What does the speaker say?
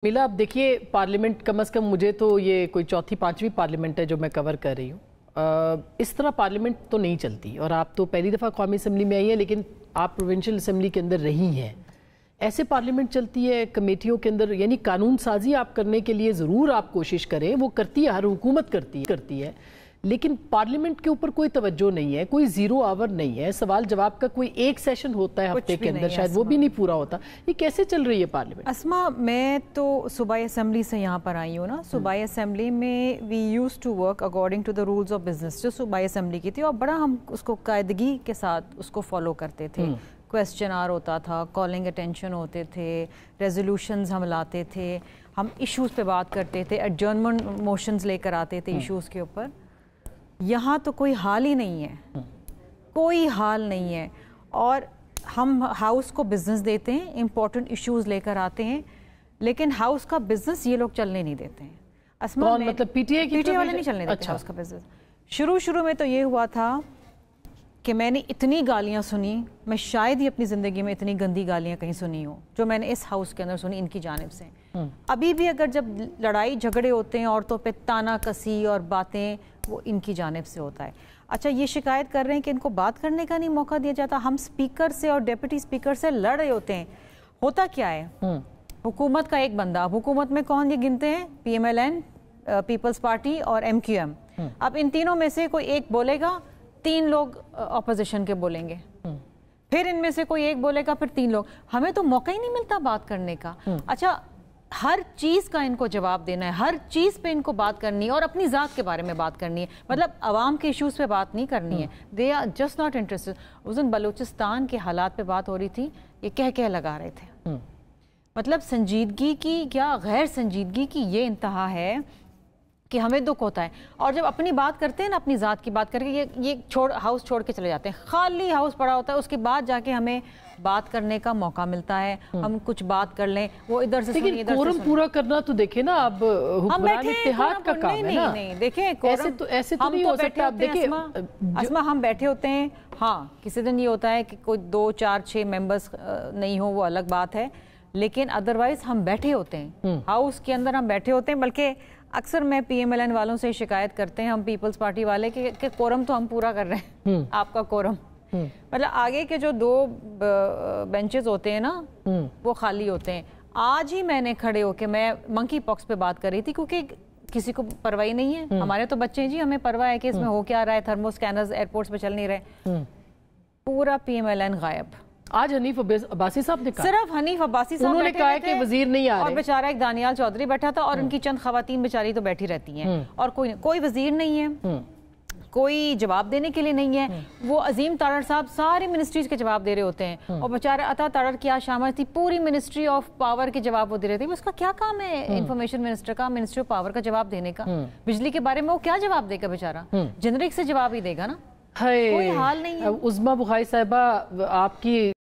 मिला। अब देखिए, पार्लियामेंट कम से कम मुझे तो ये कोई चौथी पांचवी पार्लियामेंट है जो मैं कवर कर रही हूँ। इस तरह पार्लियामेंट तो नहीं चलती, और आप तो पहली दफ़ा कौमी असम्बली में आई हैं, लेकिन आप प्रोविंशियल असम्बली के अंदर रही हैं। ऐसे पार्लियामेंट चलती है कमेटियों के अंदर, यानी कानून साजी आप करने के लिए ज़रूर आप कोशिश करें, वो करती है, हर हुकूमत करती है, लेकिन पार्लियामेंट के ऊपर कोई तवज्जो नहीं है, कोई ज़ीरो आवर नहीं है। सवाल जवाब का कोई एक सेशन होता है हफ्ते के अंदर, शायद वो भी नहीं पूरा होता। ये कैसे चल रही है पार्लियामेंट? अस्मा, मैं तो सूबाई असम्बली से यहाँ पर आई हूँ ना। सूबाई असम्बली में we use to work according to the rules of business जो सूबाई असम्बली की थी, और बड़ा हम उसको कायदगी के साथ उसको फॉलो करते थे। क्वेश्चन आर होता था, कॉलिंग अटेंशन होते थे, रेजोल्यूशंस हम लाते थे, हम इश्यूज़ पे बात करते थे, एडजर्नमेंट मोशंस लेकर आते थे इश्यूज़ के ऊपर। यहाँ तो कोई हाल ही नहीं है, कोई हाल नहीं है। और हम हाउस को बिजनेस देते हैं, इम्पोर्टेंट इश्यूज लेकर आते हैं, लेकिन हाउस का बिजनेस ये लोग चलने नहीं देते हैं। अस्मा, मतलब पीटीआई वाले नहीं चलने देते हाउस का बिजनेस। शुरू में तो ये हुआ था कि मैंने इतनी गालियाँ सुनी, मैं शायद ही अपनी ज़िंदगी में इतनी गंदी गालियाँ कहीं सुनी हो जो मैंने इस हाउस के अंदर सुनी इनकी जानिब से। अभी भी अगर जब लड़ाई झगड़े होते हैं, औरतों पे ताना कसी और बातें, वो इनकी जानिब से होता है। अच्छा, ये शिकायत कर रहे हैं कि इनको बात करने का नहीं मौका दिया जाता। हम स्पीकर से और डिप्टी स्पीकर से लड़ रहे होते हैं। होता क्या है, हुकूमत का एक बंदा, हुकूमत में कौन ये गिनते हैं, PMLN, पीपल्स पार्टी और MQM। अब इन तीनों में से कोई एक बोलेगा, 3 लोग अपोजिशन के बोलेंगे, फिर इनमें से कोई एक बोलेगा, फिर 3 लोग। हमें तो मौका ही नहीं मिलता बात करने का। अच्छा, हर चीज़ का इनको जवाब देना है, हर चीज़ पे इनको बात करनी है, और अपनी ज़ात के बारे में बात करनी है। मतलब अवाम के इश्यूज़ पे बात नहीं करनी है। They are just not interested. उस दिन बलूचिस्तान के हालात पे बात हो रही थी, ये कह लगा रहे थे। मतलब संजीदगी की या गैर संजीदगी की ये इंतहा है कि हमें दुख होता है। और जब अपनी बात करते हैं ना, अपनी ज़ात की बात करके, ये हाउस छोड़ के चले जाते हैं। खाली हाउस पड़ा होता है, उसके बाद जाके हमें बात करने का मौका मिलता है, हम कुछ बात कर लें। वो इधर से सुनिए, इधर से सुनिए। पूरा करना तो देखे ना, अब हुक्मरान इत्तेहाद का काम है ना। नहीं देखें, ऐसे तो नहीं हो सकता। आप देखिए अस्मा, हम बैठे होते हैं। हाँ, किसी दिन ये होता है कि कोई 2, 4, 6 मेंबर्स नहीं हो, वो अलग बात है, लेकिन अदरवाइज हम बैठे होते हैं हाउस के अंदर, हम बैठे होते हैं। बल्कि अक्सर मैं PMLN वालों से शिकायत करते हैं हम पीपल्स पार्टी वाले कि कोरम तो हम पूरा कर रहे हैं, आपका कोरम। मतलब आगे के जो 2 बेंचेस होते हैं ना, वो खाली होते हैं। आज ही मैंने खड़े होके मैं मंकी पॉक्स पे बात कर रही थी, क्योंकि किसी को परवाही नहीं है। हमारे तो बच्चे हैं जी, हमें परवाह है कि इसमें हो क्या रहा है। थर्मो स्कैनर्स एयरपोर्ट्स पे चल नहीं रहे। पूरा PMLN गायब। आज हनीफ अब्बासी साहब ने कहा, सिर्फ हनीफ अब्बासी साहब उन्होंने कहा कि वजीर नहीं आ रहे, और बेचारा एक दानियाल चौधरी बैठा था, और उनकी चंद खवातीन बेचारी तो बैठी रहती हैं, और कोई वजीर नहीं है, कोई जवाब देने के लिए नहीं है। वो अजीम तारड़ साहब सारी मिनिस्ट्रीज के जवाब दे रहे होते हैं, और बेचारा अता तारड़ की आज शामिल थी, पूरी मिनिस्ट्री ऑफ पावर के जवाब वो दे रहे थे। उसका क्या काम है इंफॉर्मेशन मिनिस्टर का, मिनिस्ट्री ऑफ पावर का जवाब देने का? बिजली के बारे में वो क्या जवाब देगा बेचारा? जेनरिक से जवाब ही देगा ना। कोई हाल नहीं है। उज़्मा बुखारी साहिबा, आपकी